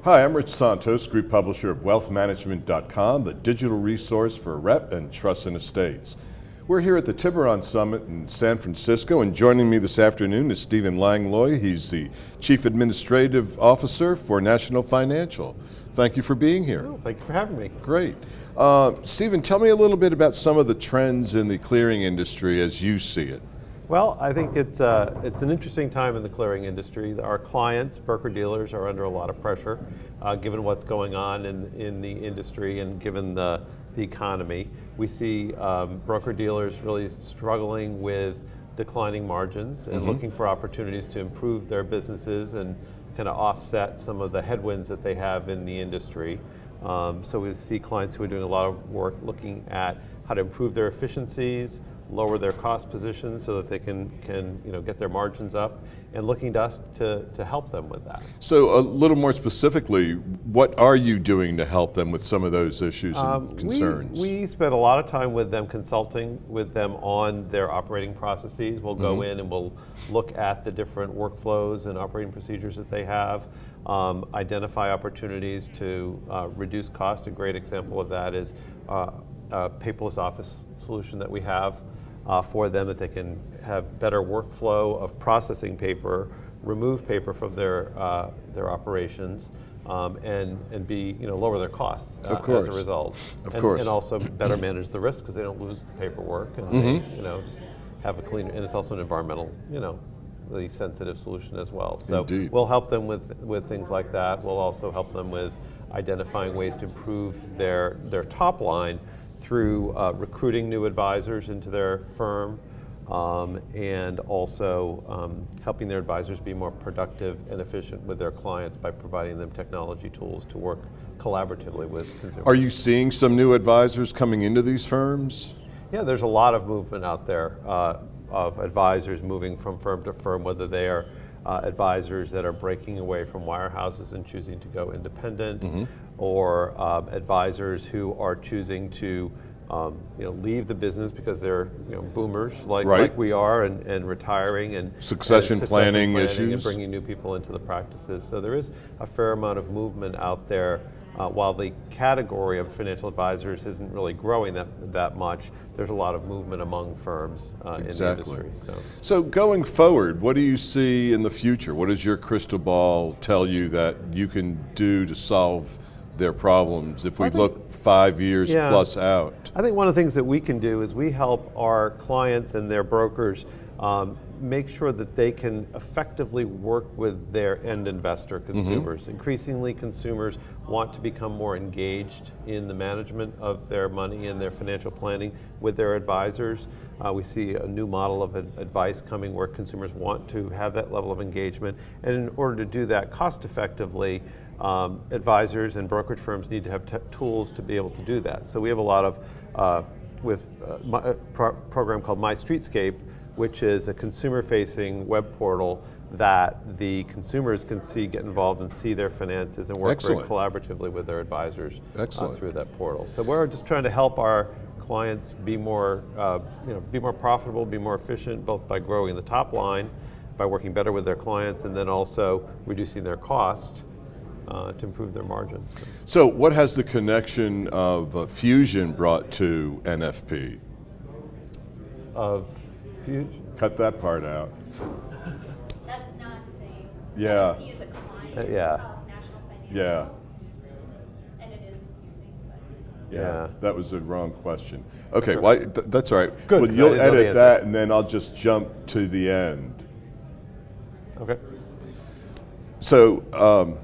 Hi, I'm Rich Santos, Group Publisher of WealthManagement.com, the digital resource for rep and trust and estates. We're here at the Tiburon Summit in San Francisco, and joining me this afternoon is Stephen Langlois. He's the Chief Administrative Officer for National Financial. Thank you for being here. Oh, thank you for having me. Great. Stephen, tell me a little bit about some of the trends in the clearing industry as you see it. Well, I think it's an interesting time in the clearing industry. Our clients, broker-dealers, are under a lot of pressure given what's going on in the industry and given the economy. We see broker-dealers really struggling with declining margins and looking for opportunities to improve their businesses and kind of offset some of the headwinds that they have in the industry. So we see clients who are doing a lot of work looking at how to improve their efficiencies, lower their cost positions so that they can get their margins up, and looking to us to help them with that. So a little more specifically, what are you doing to help them with some of those issues and concerns? We spend a lot of time with them, consulting with them on their operating processes. We'll go in and we'll look at the different workflows and operating procedures that they have, identify opportunities to reduce cost. A great example of that is a paperless office solution that we have for them, that they can have better workflow of processing paper, remove paper from their operations, and be lower their costs as a result. And also better manage the risk because they don't lose the paperwork, and they, just have a clean. And it's also an environmental, really sensitive solution as well. So we'll help them with things like that. We'll also help them with identifying ways to improve their top line through recruiting new advisors into their firm, and also helping their advisors be more productive and efficient with their clients by providing them technology tools to work collaboratively with consumers. Are you seeing some new advisors coming into these firms? Yeah, there's a lot of movement out there of advisors moving from firm to firm, whether they are advisors that are breaking away from wirehouses and choosing to go independent, or advisors who are choosing to leave the business because they're boomers like we are, and retiring, and succession planning issues, and bringing new people into the practices. So there is a fair amount of movement out there. While the category of financial advisors isn't really growing that much, there's a lot of movement among firms in the industry. So going forward, what do you see in the future? What does your crystal ball tell you that you can do to solve their problems if we look 5 years plus out? I think one of the things that we can do is we help our clients and their brokers make sure that they can effectively work with their end investor consumers. Increasingly, consumers want to become more engaged in the management of their money and their financial planning with their advisors. We see a new model of advice coming where consumers want to have that level of engagement, and in order to do that cost effectively, advisors and brokerage firms need to have tools to be able to do that. So we have a lot of a program called My Streetscape, which is a consumer-facing web portal that the consumers can get involved and see their finances and work very collaboratively with their advisors through that portal. So we're just trying to help our clients be more profitable, be more efficient, both by growing the top line, by working better with their clients, and then also reducing their cost to improve their margins. So what has the connection of fusion brought to NFP? Of fusion? Cut that part out. That's not the same. Yeah. He is a client of National Financial. Yeah. And it is confusing. But Yeah, that was the wrong question. Okay, well, that's all right. Good. Well, you'll edit that, and then I'll just jump to the end. Okay. So